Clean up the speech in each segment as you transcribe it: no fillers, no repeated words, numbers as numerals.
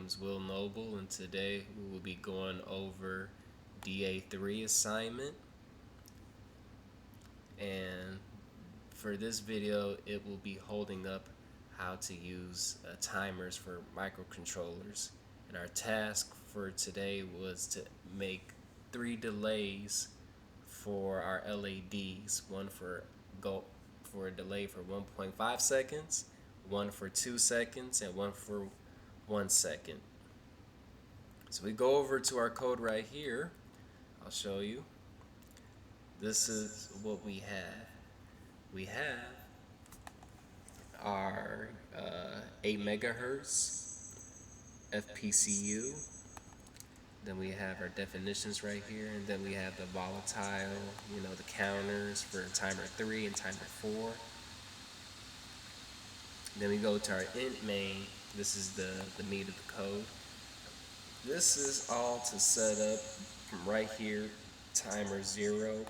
name's Will Noble, and today we will be going over DA3 assignment. And for this video, it will be holding up how to use timers for microcontrollers. And our task for today was to make 3 delays for our LEDs. One for a delay for 1.5 seconds, one for 2 seconds, and one for 1 second. So we go over to our code right here. I'll show you. This is what we have. We have our 8 megahertz FPCU. Then we have our definitions right here, and then we have the volatile, the counters for timer 3 and timer 4. Then we go to our int main. This is the meat of the code. This is all to set up from right here, timer 0.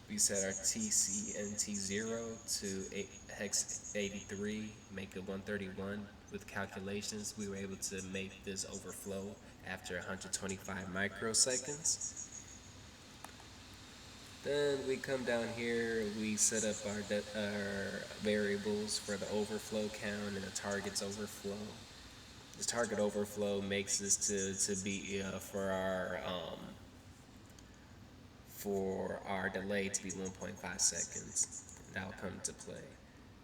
We set our TCNT0 to hex 83, make it 131. With calculations, we were able to make this overflow after 125 microseconds. Then we come down here, we set up our variables for the overflow count and the target's overflow. The target overflow makes this to be for our delay to be 1.5 seconds. That will come into play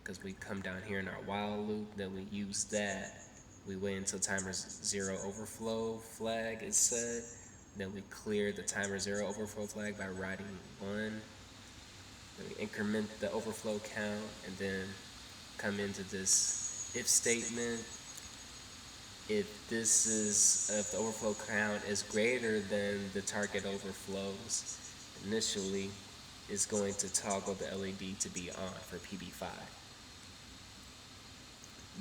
because we come down here in our while loop, then we use that. We wait until timer 0 overflow flag is set. Then we clear the timer 0 overflow flag by writing 1. Then we increment the overflow count and then come into this if statement. If the overflow count is greater than the target overflows, initially it's going to toggle the LED to be on for PB5.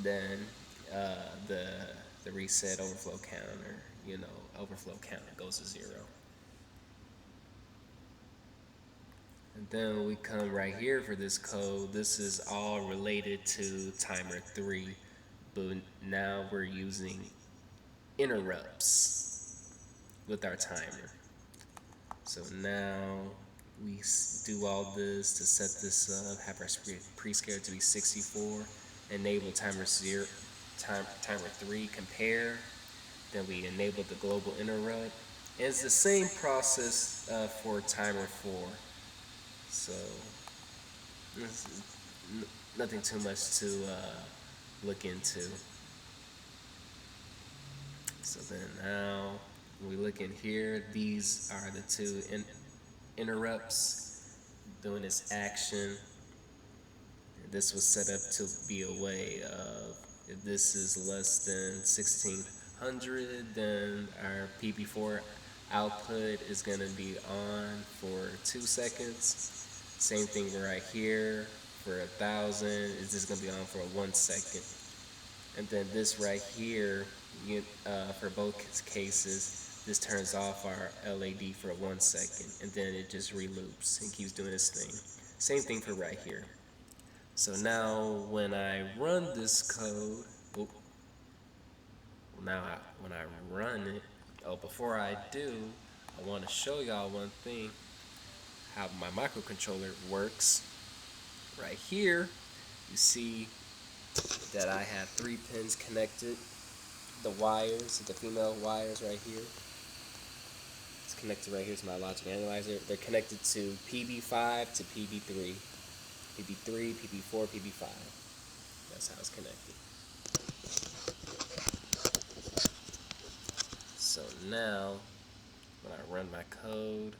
Then the reset overflow counter, overflow count goes to 0. And then we come right here for this code. This is all related to timer 3, but now we're using interrupts with our timer. So now we do all this to set this up, have our prescaler to be 64, enable timer 3 compare, then we enable the global interrupt. And it's the same process for timer 4. So this is nothing too much to look into. So then now we look in here, these are the 2 interrupts doing this action. This was set up to be a way of, if this is less than 1600, then our PB4 output is going to be on for 2 seconds. Same thing right here for 1000 is just going to be on for 1 second. And then this right here, for both cases, this turns off our LED for 1 second, and then it just reloops and keeps doing its thing. Same thing for right here. So now when I run this code, when I run it, before I do, I want to show y'all one thing, how my microcontroller works. Right here, you see that I have 3 pins connected. The wires, the female wires right here. It's connected right here to my logic analyzer. They're connected to PB5 to PB3. PB3, PB4, PB5. That's how it's connected. So now, when I run my code,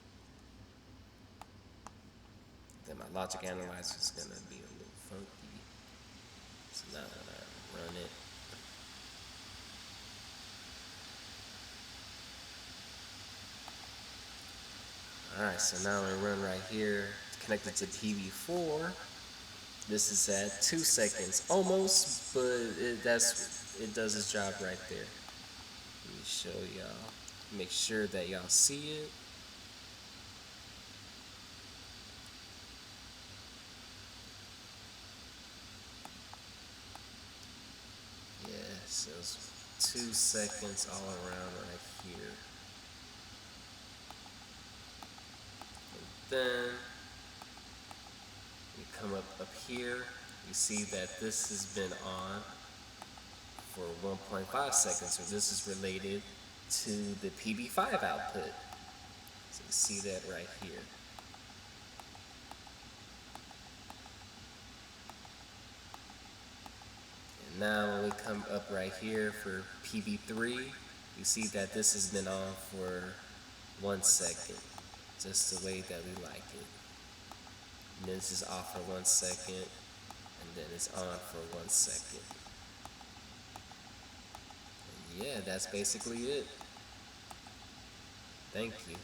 then my logic analyzer is going to be a little funky. So now when I run it, alright, so now we run right here, connected to PB4. This is at 2 seconds, almost, but it does its job right there. Let me show y'all, make sure that y'all see it. Yeah, so 2 seconds all around right here. And then you come up here, you see that this has been on for 1.5 seconds, so this is related to the PB5 output. So you see that right here. And now when we come up right here for PB3, you see that this has been on for 1 second, just the way that we like it. And then this is off for 1 second, and then it's on for 1 second. And yeah, that's basically it. Thank you.